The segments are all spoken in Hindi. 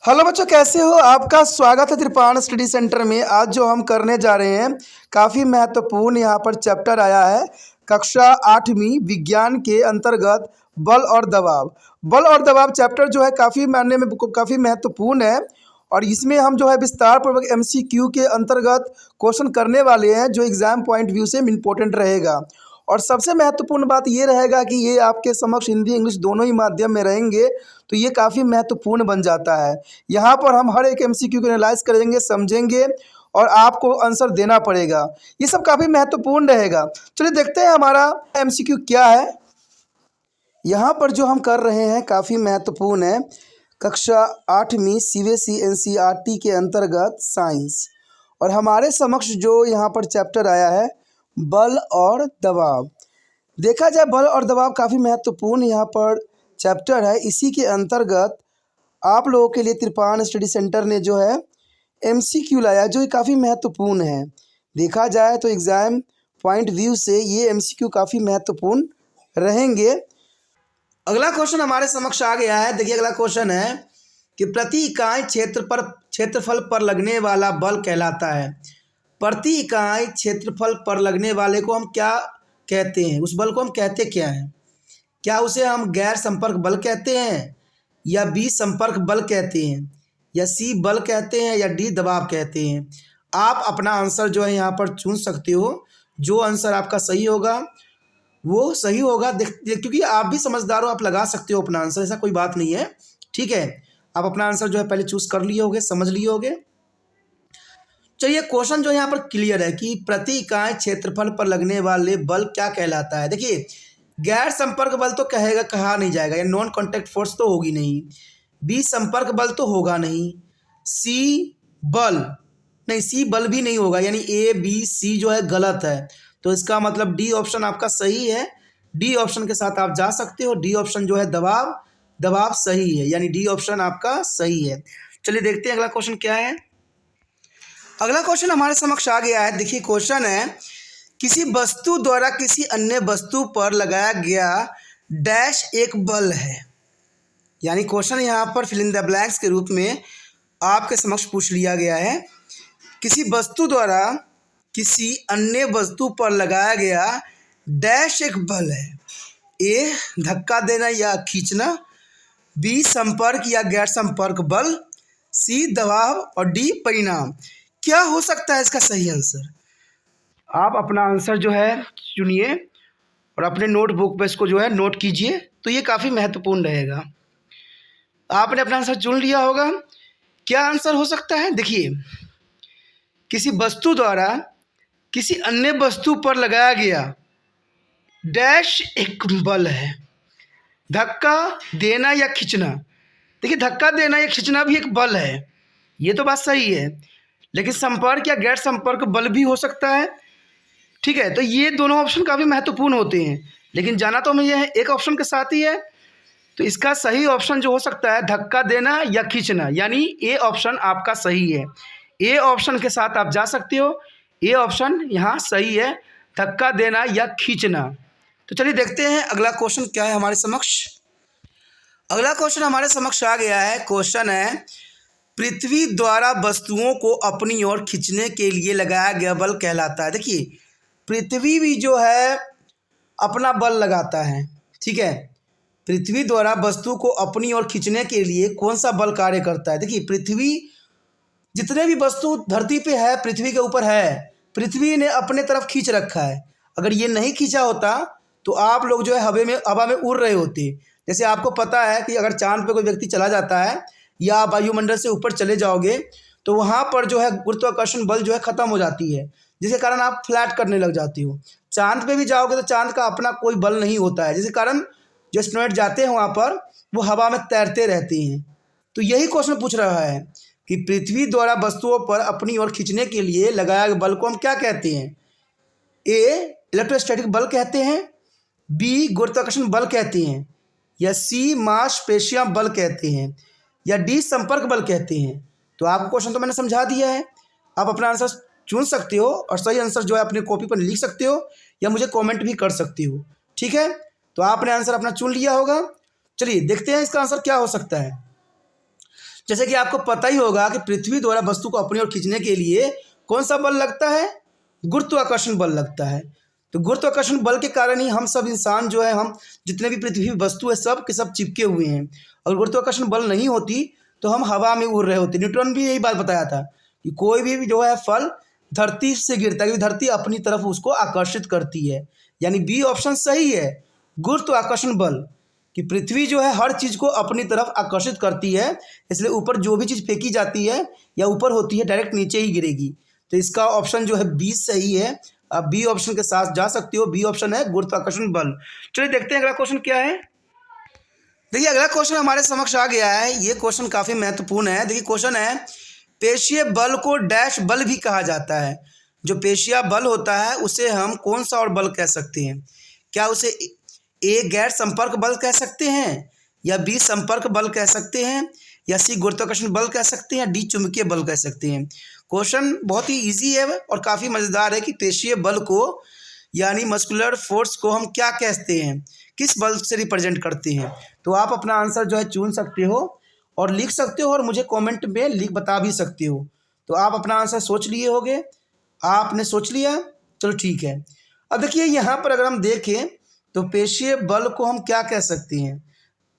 हेलो बच्चों, कैसे हो? आपका स्वागत है त्रिपाण स्टडी सेंटर में। आज जो हम करने जा रहे हैं काफ़ी महत्वपूर्ण यहाँ पर चैप्टर आया है। कक्षा 8वीं विज्ञान के अंतर्गत बल और दबाव। बल और दबाव चैप्टर जो है काफ़ी मायने में काफ़ी महत्वपूर्ण है और इसमें हम जो है विस्तार पूर्वक MCQ के अंतर्गत क्वेश्चन करने वाले हैं जो एग्ज़ाम पॉइंट व्यू से इम्पोर्टेंट रहेगा। और सबसे महत्वपूर्ण बात ये रहेगा कि ये आपके समक्ष हिंदी इंग्लिश दोनों ही माध्यम में रहेंगे, तो ये काफ़ी महत्वपूर्ण बन जाता है। यहाँ पर हम हर एक MCQ को एनालाइज करेंगे, समझेंगे और आपको आंसर देना पड़ेगा। ये सब काफ़ी महत्वपूर्ण रहेगा। चलिए देखते हैं हमारा MCQ क्या है। यहाँ पर जो हम कर रहे हैं काफ़ी महत्वपूर्ण है। कक्षा 8वीं CBSE NCERT के अंतर्गत साइंस, और हमारे समक्ष जो यहाँ पर चैप्टर आया है बल और दबाव। देखा जाए बल और दबाव काफ़ी महत्वपूर्ण यहाँ पर चैप्टर है। इसी के अंतर्गत आप लोगों के लिए त्रिपाण स्टडी सेंटर ने जो है MCQ लाया जो काफ़ी महत्वपूर्ण है। देखा जाए तो एग्ज़ाम पॉइंट व्यू से ये MCQ काफ़ी महत्वपूर्ण रहेंगे। अगला क्वेश्चन हमारे समक्ष आ गया है। देखिए अगला क्वेश्चन है कि प्रति इकाई क्षेत्रफल पर लगने वाला बल कहलाता है। प्रति इकाई क्षेत्रफल पर लगने वाले को हम क्या कहते हैं? उस बल को हम कहते क्या हैं? क्या उसे हम गैर संपर्क बल कहते हैं, या B संपर्क बल कहते हैं, या C बल कहते हैं, या D दबाव कहते हैं? आप अपना आंसर जो है यहाँ पर चुन सकते हो। जो आंसर आपका सही होगा वो सही होगा। क्योंकि आप भी समझदार हो, आप लगा सकते हो अपना आंसर, ऐसा कोई बात नहीं है। ठीक है, आप अपना आंसर जो है पहले चूज कर लिए होगे, समझ लिए होगे। चलिए क्वेश्चन जो यहाँ पर क्लियर है कि प्रति इकाई क्षेत्रफल पर लगने वाले बल क्या कहलाता है। देखिए गैर संपर्क बल तो कहा नहीं जाएगा, या नॉन कॉन्टैक्ट फोर्स तो होगी नहीं। B संपर्क बल तो होगा नहीं। C बल नहीं, C बल भी नहीं होगा, यानी A B C जो है गलत है। तो इसका मतलब D ऑप्शन आपका सही है। D ऑप्शन के साथ आप जा सकते हो। D ऑप्शन जो है दबाव सही है, यानी D ऑप्शन आपका सही है। चलिए देखते हैं अगला क्वेश्चन क्या है। अगला क्वेश्चन हमारे समक्ष आ गया है। देखिए क्वेश्चन है किसी वस्तु द्वारा किसी अन्य वस्तु पर लगाया गया डैश एक बल है। यानी क्वेश्चन यहाँ पर फिल इन द ब्लैंक्स के रूप में आपके समक्ष पूछ लिया गया है। किसी वस्तु द्वारा किसी अन्य वस्तु पर लगाया गया डैश एक बल है। A धक्का देना या खींचना, B संपर्क या गैर संपर्क बल, C दबाव और D परिणाम। क्या हो सकता है इसका सही आंसर? आप अपना आंसर जो है चुनिए और अपने नोटबुक पे इसको जो है नोट कीजिए, तो ये काफ़ी महत्वपूर्ण रहेगा। आपने अपना आंसर चुन लिया होगा। क्या आंसर हो सकता है? देखिए किसी वस्तु द्वारा किसी अन्य वस्तु पर लगाया गया डैश एक बल है। धक्का देना या खींचना। देखिए धक्का देना या खींचना भी एक बल है, ये तो बात सही है, लेकिन संपर्क या गैर संपर्क बल भी हो सकता है। ठीक है, तो ये दोनों ऑप्शन काफ़ी महत्वपूर्ण होते हैं, लेकिन जाना तो हमें यह एक ऑप्शन के साथ ही है। तो इसका सही ऑप्शन जो हो सकता है धक्का देना या खींचना, यानी A ऑप्शन आपका सही है। A ऑप्शन के साथ आप जा सकते हो। A ऑप्शन यहाँ सही है, धक्का देना या खींचना। तो चलिए देखते हैं अगला क्वेश्चन क्या है हमारे समक्ष। अगला क्वेश्चन हमारे समक्ष आ गया है। क्वेश्चन है पृथ्वी द्वारा वस्तुओं को अपनी ओर खींचने के लिए लगाया गया बल कहलाता है। देखिए पृथ्वी भी जो है अपना बल लगाता है। ठीक है, पृथ्वी द्वारा वस्तु को अपनी ओर खींचने के लिए कौन सा बल कार्य करता है? देखिए पृथ्वी जितने भी वस्तु धरती पे है, पृथ्वी के ऊपर है, पृथ्वी ने अपने तरफ खींच रखा है। अगर ये नहीं खींचा होता तो आप लोग जो है हवा में उड़ रहे होते। जैसे आपको पता है कि अगर चांद पे कोई व्यक्ति चला जाता है या आप वायुमंडल से ऊपर चले जाओगे तो वहाँ पर जो है गुरुत्वाकर्षण बल जो है ख़त्म हो जाती है, जिसके कारण आप फ्लैट करने लग जाती हो। चांद पे भी जाओगे तो चांद का अपना कोई बल नहीं होता है, जिसके कारण जो एस्ट्रोनॉट जाते हैं वहाँ पर वो हवा में तैरते रहते हैं। तो यही क्वेश्चन पूछ रहा है कि पृथ्वी द्वारा वस्तुओं पर अपनी ओर खींचने के लिए लगाया गया बल को हम क्या कहते हैं? A इलेक्ट्रोस्टैटिक बल कहते हैं, B गुरुत्वाकर्षण बल कहते हैं, या C मांसपेशियां बल कहते हैं, या D संपर्क बल कहते हैं। तो आपको क्वेश्चन तो मैंने समझा दिया है। आप अपना आंसर चुन सकते हो और सही आंसर जो है अपनी कॉपी पर लिख सकते हो या मुझे कमेंट भी कर सकते हो। ठीक है, तो आपने आंसर अपना चुन लिया होगा। चलिए देखते हैं इसका आंसर क्या हो सकता है। जैसे कि आपको पता ही होगा कि पृथ्वी द्वारा वस्तु को अपनी ओर खींचने के लिए कौन सा बल लगता है? गुरुत्वाकर्षण बल लगता है। तो गुरुत्वाकर्षण बल के कारण ही हम सब इंसान जो है, हम जितने भी पृथ्वी वस्तु है सब के सब चिपके हुए हैं। अगर गुरुत्वाकर्षण बल नहीं होती तो हम हवा में उड़ रहे होते। न्यूटन भी यही बात बताया था कि कोई भी जो है फल धरती से गिरता है क्योंकि धरती अपनी तरफ उसको आकर्षित करती है। यानी बी ऑप्शन सही है, गुरुत्वाकर्षण बल, कि पृथ्वी जो है हर चीज़ को अपनी तरफ आकर्षित करती है, इसलिए ऊपर जो भी चीज़ फेंकी जाती है या ऊपर होती है डायरेक्ट नीचे ही गिरेगी। तो इसका ऑप्शन जो है बी सही है। आप बी ऑप्शन के साथ जा सकते हो, बी ऑप्शन है गुरुत्वाकर्षण बल। चलिए देखते हैं अगला क्वेश्चन क्या है। देखिए अगला क्वेश्चन हमारे समक्ष आ गया है। ये क्वेश्चन काफ़ी महत्वपूर्ण है। देखिए क्वेश्चन है, पेशीय बल को डैश बल भी कहा जाता है। जो पेशीय बल होता है उसे हम कौन सा और बल कह सकते हैं? क्या उसे ए गैर संपर्क बल कह सकते हैं, या बी संपर्क बल कह सकते हैं, या सी गुरुत्वाकर्षण बल कह सकते हैं, या डी चुंबकीय बल कह सकते हैं? क्वेश्चन बहुत ही इजी है और काफ़ी मज़ेदार है कि पेशीय बल को यानी मस्कुलर फोर्स को हम क्या कहते हैं, किस बल से रिप्रेजेंट करते हैं? तो आप अपना आंसर जो है चुन सकते हो और लिख सकते हो और मुझे कमेंट में लिख बता भी सकते हो। तो आप अपना आंसर सोच लिए होगे, आपने सोच लिया, चलो ठीक है। अब देखिए यहाँ पर अगर हम देखें तो पेशीय बल को हम क्या कह सकते हैं?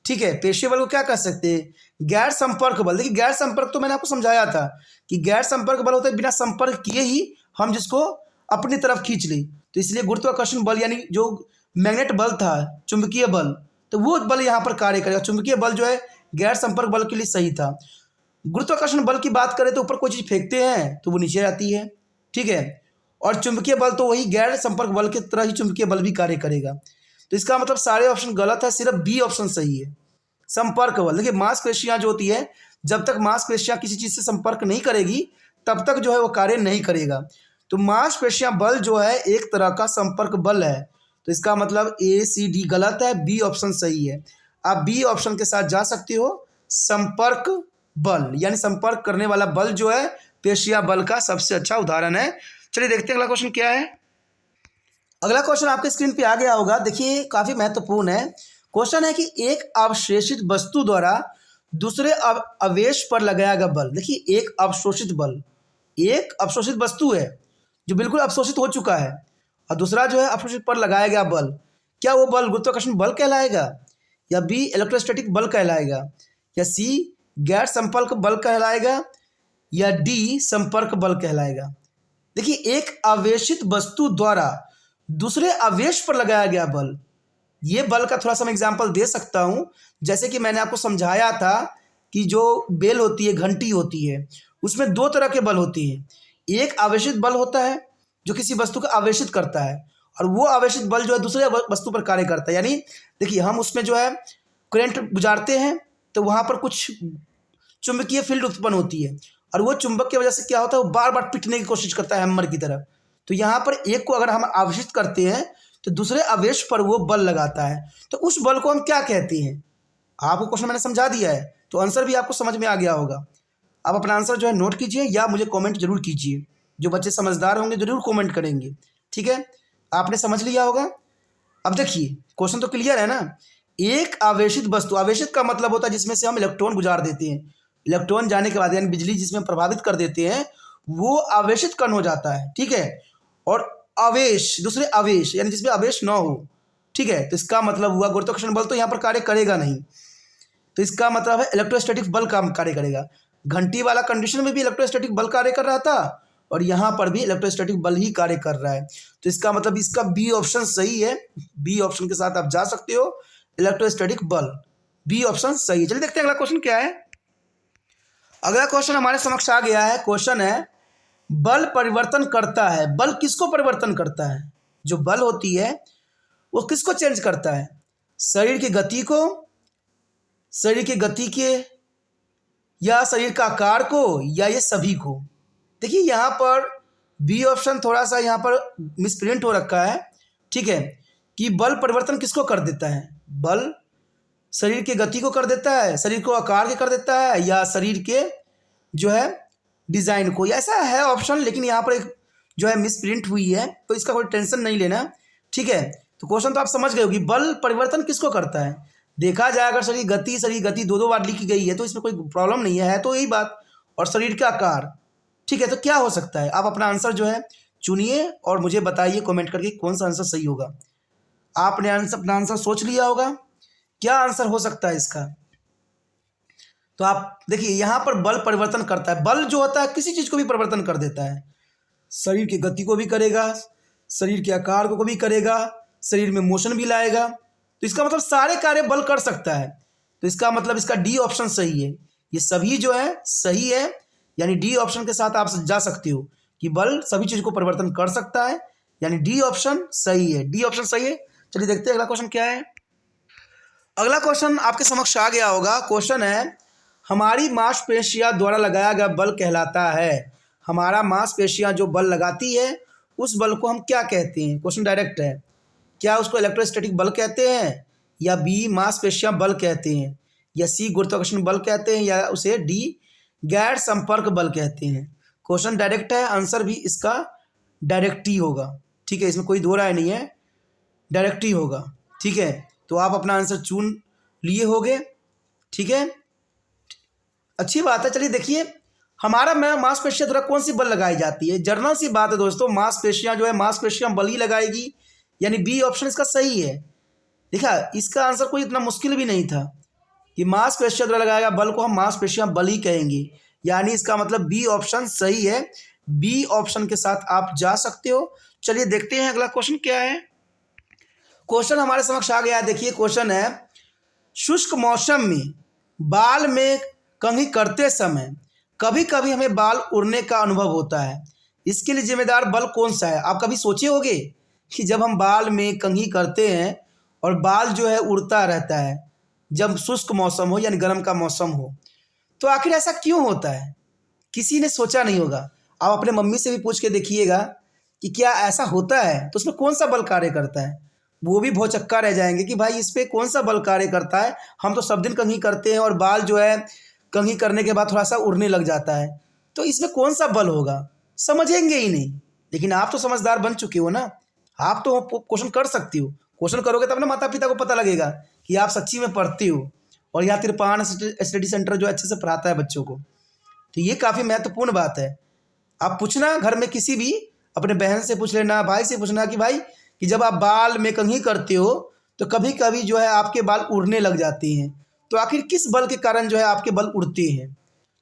ठीक है, पेशीय बल को क्या कह सकते हैं? गैर संपर्क बल। देखिए गैर संपर्क तो मैंने आपको समझाया था कि गैर संपर्क बल होता है बिना संपर्क किए ही हम जिसको अपनी तरफ खींच लें। तो इसलिए गुरुत्वाकर्षण बल यानी जो मैग्नेट बल था, चुंबकीय बल, तो वो बल यहाँ पर कार्य करेगा। चुंबकीय बल जो है गैर संपर्क बल के लिए सही था। गुरुत्वाकर्षण बल की बात करें तो ऊपर कोई चीज़ फेंकते हैं तो वो नीचे आती है, ठीक है। और चुंबकीय बल तो वही गैर संपर्क बल की तरह ही चुंबकीय बल भी कार्य करेगा। तो इसका मतलब सारे ऑप्शन गलत है, सिर्फ बी ऑप्शन सही है, संपर्क बल। देखिए मांसपेशियां जो होती है, जब तक मांसपेशियां किसी चीज़ से संपर्क नहीं करेगी तब तक जो है वो कार्य नहीं करेगा। तो मांसपेशियां बल जो है एक तरह का संपर्क बल है। तो इसका मतलब ए सी डी गलत है, बी ऑप्शन सही है। आप बी ऑप्शन के साथ जा सकते हो, संपर्क बल यानी संपर्क करने वाला बल जो है पेशिया बल का सबसे अच्छा उदाहरण है। चलिए देखते हैं अगला क्वेश्चन क्या है। अगला क्वेश्चन आपके स्क्रीन पे आ गया होगा। देखिए काफ़ी महत्वपूर्ण है। क्वेश्चन है कि एक अवशोषित वस्तु द्वारा दूसरे आवेश पर लगाया गया बल। देखिए एक अवशोषित बल, एक अवशोषित वस्तु है जो बिल्कुल अवशोषित हो चुका है और दूसरा जो है अवशोषित पर लगाया गया बल, क्या वो बल गुरुत्वाकर्षण बल कहलाएगा, या बी इलेक्ट्रोस्टैटिक बल कहलाएगा, या सी गैर संपर्क बल कहलाएगा, या डी संपर्क बल कहलाएगा? देखिए एक आवेशित वस्तु द्वारा दूसरे आवेश पर लगाया गया बल, ये बल का थोड़ा सा मैं एग्जाम्पल दे सकता हूँ। जैसे कि मैंने आपको समझाया था कि जो बेल होती है, घंटी होती है, उसमें दो तरह के बल होती हैं। एक आवेशित बल होता है जो किसी वस्तु को आवेशित करता है, और वो आवेशित बल जो है दूसरे वस्तु पर कार्य करता है। यानी देखिए हम उसमें जो है करंट गुजारते हैं तो वहाँ पर कुछ चुंबकीय फील्ड उत्पन्न होती है, और वो चुंबक की वजह से क्या होता है, वो बार बार पिटने की कोशिश करता है हैमर की तरह। तो यहाँ पर एक को अगर हम आवेशित करते हैं तो दूसरे आवेश पर वो बल लगाता है, तो उस बल को हम क्या कहते हैं? आपको क्वेश्चन मैंने समझा दिया है तो आंसर भी आपको समझ में आ गया होगा। आप अपना आंसर जो है नोट कीजिए या मुझे कमेंट जरूर कीजिए। जो बच्चे समझदार होंगे जरूर कमेंट करेंगे, ठीक है। आपने समझ लिया होगा। अब देखिए क्वेश्चन तो क्लियर है ना। एक आवेशित वस्तु, आवेशित का मतलब होता है जिसमें से हम इलेक्ट्रॉन गुजार देते हैं, इलेक्ट्रॉन जाने के बाद यानी बिजली जिसमें प्रभावित कर देते हैं वो आवेशित कण हो जाता है, ठीक है। और आवेश, दूसरे आवेश यानी जिसमें आवेश ना हो, ठीक है। तो इसका मतलब हुआ गुरुत्वाकर्षण बल तो यहाँ पर कार्य करेगा नहीं। तो इसका मतलब है इलेक्ट्रोस्टैटिक बल काम कार्य करेगा। घंटी वाला कंडीशन में भी इलेक्ट्रोस्टैटिक बल कार्य कर रहा था और यहाँ पर भी इलेक्ट्रोस्टैटिक बल ही कार्य कर रहा है। तो इसका मतलब इसका बी ऑप्शन सही है। बी ऑप्शन के साथ आप जा सकते हो, इलेक्ट्रोस्टैटिक बल, बी ऑप्शन सही है। चलिए देखते हैं अगला क्वेश्चन क्या है। अगला क्वेश्चन हमारे समक्ष आ गया है। क्वेश्चन है बल परिवर्तन करता है। बल किसको परिवर्तन करता है? जो बल होती है वो किसको चेंज करता है? शरीर की गति को, शरीर की गति के, या शरीर का आकार को, या ये सभी को? देखिए यहाँ पर बी ऑप्शन थोड़ा सा यहाँ पर मिसप्रिंट हो रखा है, ठीक है, कि बल परिवर्तन किसको कर देता है? बल शरीर की गति को कर देता है, शरीर को आकार के कर देता है, या शरीर के जो है डिज़ाइन को? ऐसा है ऑप्शन, लेकिन यहाँ पर एक जो है मिसप्रिंट हुई है, तो इसका कोई टेंशन नहीं लेना, ठीक है। तो क्वेश्चन तो आप समझ गए हो कि बल परिवर्तन किसको करता है। देखा जाए अगर शरीर की गति दो दो बार लिखी गई है तो इसमें कोई प्रॉब्लम नहीं है तो यही बात। और शरीर का आकार, ठीक है, तो क्या हो सकता है? आप अपना आंसर जो है चुनिए और मुझे बताइए कमेंट करके कौन सा आंसर सही होगा। आपने अपना आंसर सोच लिया होगा, क्या आंसर हो सकता है इसका? तो आप देखिए यहाँ पर बल परिवर्तन करता है। बल जो होता है किसी चीज़ को भी परिवर्तन कर देता है, शरीर की गति को भी करेगा, शरीर के आकार को भी करेगा, शरीर में मोशन भी लाएगा। तो इसका मतलब सारे कार्य बल कर सकता है। तो इसका मतलब इसका डी ऑप्शन सही है। ये सभी जो है सही है, यानी डी ऑप्शन के साथ आप जा सकते हो कि बल सभी चीज़ को परिवर्तन कर सकता है, यानी डी ऑप्शन सही है। डी ऑप्शन सही है। चलिए देखते हैं अगला क्वेश्चन क्या है। अगला क्वेश्चन आपके समक्ष आ गया होगा। क्वेश्चन है, हमारी मांसपेशियां द्वारा लगाया गया बल कहलाता है। हमारा मांसपेशियां जो बल लगाती है उस बल को हम क्या कहते हैं? क्वेश्चन डायरेक्ट है। क्या उसको इलेक्ट्रोस्टैटिक बल कहते हैं, या बी मांसपेशियां बल कहते हैं, या सी गुरुत्वाकर्षण बल कहते हैं, या उसे डी गैर संपर्क बल कहते हैं? क्वेश्चन डायरेक्ट है, आंसर भी इसका डायरेक्ट ही होगा। ठीक है, इसमें कोई दो राय नहीं है, डायरेक्ट ही होगा। ठीक है, तो आप अपना आंसर चुन लिए होगे। ठीक है, अच्छी बात है। चलिए देखिए, हमारा मांसपेशियां द्वारा कौन सी बल लगाई जाती है? जर्नल सी बात है दोस्तों, मांसपेशियां जो है मांसपेशियां बल ही लगाएगी, यानी बी ऑप्शन इसका सही है। देखा, इसका आंसर कोई इतना मुश्किल भी नहीं था कि मांसपेशियां द्वारा लगाया गया बल को हम मांसपेशियां बल ही कहेंगे, यानी इसका मतलब बी ऑप्शन सही है। बी ऑप्शन के साथ आप जा सकते हो। चलिए देखते हैं अगला क्वेश्चन क्या है। क्वेश्चन हमारे समक्ष आ गया है। देखिए क्वेश्चन है, शुष्क मौसम में बाल में कंघी करते समय कभी कभी हमें बाल उड़ने का अनुभव होता है। इसके लिए जिम्मेदार बल कौन सा है? आप कभी सोचे होंगे कि जब हम बाल में कंघी करते हैं और बाल जो है उड़ता रहता है, जब शुष्क मौसम हो यानी गर्म का मौसम हो, तो आखिर ऐसा क्यों होता है? किसी ने सोचा नहीं होगा। आप अपने मम्मी से भी पूछ के देखिएगा कि क्या ऐसा होता है, तो उसमें कौन सा बल कार्य करता है। वो भी भौचक्का रह जाएंगे कि भाई इस पर कौन सा बल कार्य करता है। हम तो सब दिन कंघी करते हैं और बाल जो है कंघी करने के बाद थोड़ा सा उड़ने लग जाता है, तो इसमें कौन सा बल होगा? समझेंगे ही नहीं। लेकिन आप तो समझदार बन चुके हो ना, आप तो क्वेश्चन कर सकती हो। क्वेश्चन करोगे तब ना माता पिता को पता लगेगा कि आप सच्ची में पढ़ती हो और यहाँ तिरपान स्टडी सेंटर जो अच्छे से पढ़ाता है बच्चों को। तो ये काफ़ी महत्वपूर्ण बात है। आप पूछना घर में किसी भी अपने बहन से पूछ लेना, भाई से पूछना कि भाई कि जब आप बाल में कंघी करते हो तो कभी कभी जो है आपके बाल उड़ने लग जाते हैं, तो आखिर किस बल के कारण जो है आपके बल उड़ते हैं?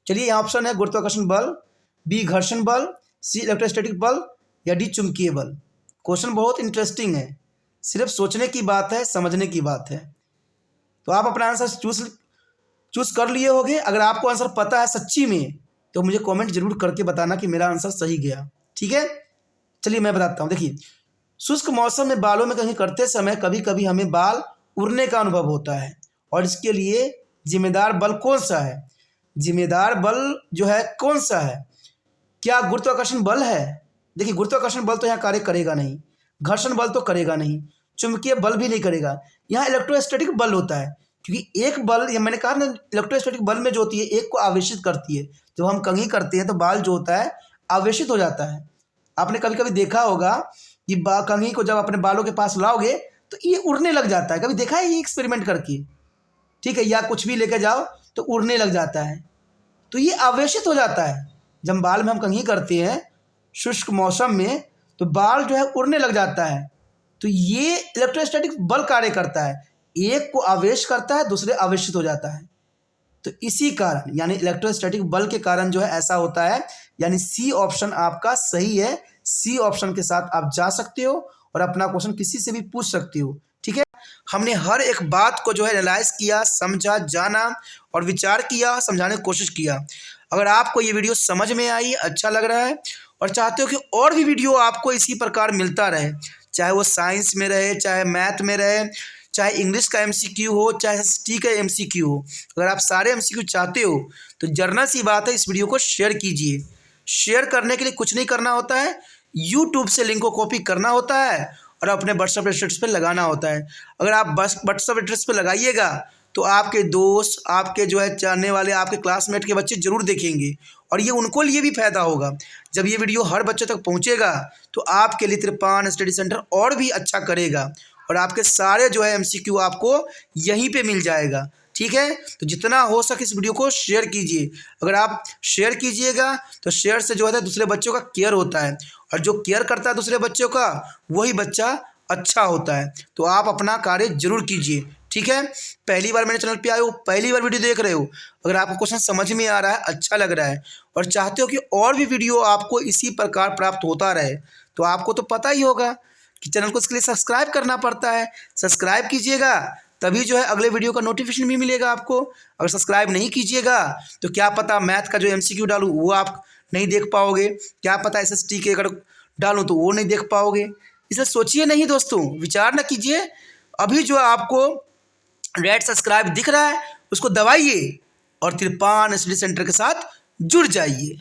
चलिए यहाँ ऑप्शन है गुरुत्वाकर्षण बल, बी घर्षण बल, सी इलेक्ट्रोस्टैटिक बल, या डी चुंबकीय बल। क्वेश्चन बहुत इंटरेस्टिंग है, सिर्फ सोचने की बात है, समझने की बात है। तो आप अपना आंसर चूज कर लिए होंगे। अगर आपको आंसर पता है सच्ची में तो मुझे कमेंट जरूर करके बताना कि मेरा आंसर सही गया। ठीक है, चलिए मैं बताता हूँ। देखिए, शुष्क मौसम में बालों में कहीं करते समय कभी कभी हमें बाल उड़ने का अनुभव होता है, और इसके लिए जिम्मेदार बल कौन सा है? जिम्मेदार बल जो है कौन सा है? क्या गुरुत्वाकर्षण बल है? देखिए, गुरुत्वाकर्षण बल तो यहाँ कार्य करेगा नहीं, घर्षण बल तो करेगा नहीं, चुंबकीय बल भी नहीं करेगा। यहाँ इलेक्ट्रोस्टैटिक बल होता है, क्योंकि एक बल, या मैंने कहा ना, इलेक्ट्रोस्टैटिक बल में जो होती है एक को आवेशित करती है। जब हम कंघी करते हैं तो बाल जो होता है आवेशित हो जाता है। आपने कभी कभी देखा होगा कि कंघी को जब अपने बालों के पास लाओगे तो ये उड़ने लग जाता है। कभी देखा है ये एक्सपेरिमेंट करके? ठीक है, या कुछ भी लेके जाओ तो उड़ने लग जाता है, तो ये आवेशित हो जाता है। जब बाल में हम कंघी करते हैं शुष्क मौसम में तो बाल जो है उड़ने लग जाता है, तो ये इलेक्ट्रोस्टैटिक बल कार्य करता है। एक को आवेश करता है, दूसरे आवेशित हो जाता है। तो इसी कारण यानी इलेक्ट्रोस्टैटिक बल के कारण जो है ऐसा होता है, यानी सी ऑप्शन आपका सही है। सी ऑप्शन के साथ आप जा सकते हो और अपना क्वेश्चन किसी से भी पूछ सकते हो। ठीक है, हमने हर एक बात को जो है एनालाइज किया, समझा, जाना और विचार किया, समझाने की कोशिश किया। अगर आपको ये वीडियो समझ में आई, अच्छा लग रहा है और चाहते हो कि और भी वीडियो आपको इसी प्रकार मिलता रहे, चाहे वो साइंस में रहे, चाहे मैथ में रहे, चाहे इंग्लिश का एमसीक्यू हो, चाहे एसटी का एमसीक्यू हो, अगर आप सारे एमसीक्यू चाहते हो तो जर्नल सी बात है, इस वीडियो को शेयर कीजिए। शेयर करने के लिए कुछ नहीं करना होता है, यूट्यूब से लिंक को कॉपी करना होता है और अपने व्हाट्सएप स्टेटस पे लगाना होता है। अगर आप बस व्हाट्सएप स्टेटस पे लगाइएगा तो आपके दोस्त, आपके जो है जानने वाले, आपके क्लासमेट के बच्चे ज़रूर देखेंगे और ये उनको लिए भी फ़ायदा होगा। जब ये वीडियो हर बच्चे तक पहुँचेगा तो आपके लिए तिरपान स्टडी सेंटर और भी अच्छा करेगा और आपके सारे जो है MCQ आपको यहीं पे मिल जाएगा। ठीक है, तो जितना हो सके इस वीडियो को शेयर कीजिए। अगर आप शेयर कीजिएगा तो शेयर से जो है दूसरे बच्चों का केयर होता है, और जो केयर करता है दूसरे बच्चों का वही बच्चा अच्छा होता है। तो आप अपना कार्य जरूर कीजिए। ठीक है, पहली बार मेरे चैनल पे आए हो, पहली बार वीडियो देख रहे हो, अगर आपको क्वेश्चन समझ में आ रहा है, अच्छा लग रहा है और चाहते हो कि और भी वीडियो आपको इसी प्रकार प्राप्त होता रहे, तो आपको तो पता ही होगा कि चैनल को इसके लिए सब्सक्राइब करना पड़ता है। सब्सक्राइब कीजिएगा तभी जो है अगले वीडियो का नोटिफिकेशन भी मिलेगा आपको। अगर सब्सक्राइब नहीं कीजिएगा तो क्या पता मैथ का जो MCQ डालूँ वो आप नहीं देख पाओगे, क्या पता SST के अगर डालूँ तो वो नहीं देख पाओगे। इसे सोचिए नहीं दोस्तों, विचार ना कीजिए। अभी जो आपको रेड सब्सक्राइब दिख रहा है उसको दबाइए और तिरपान स्टडी सेंटर के साथ जुड़ जाइए।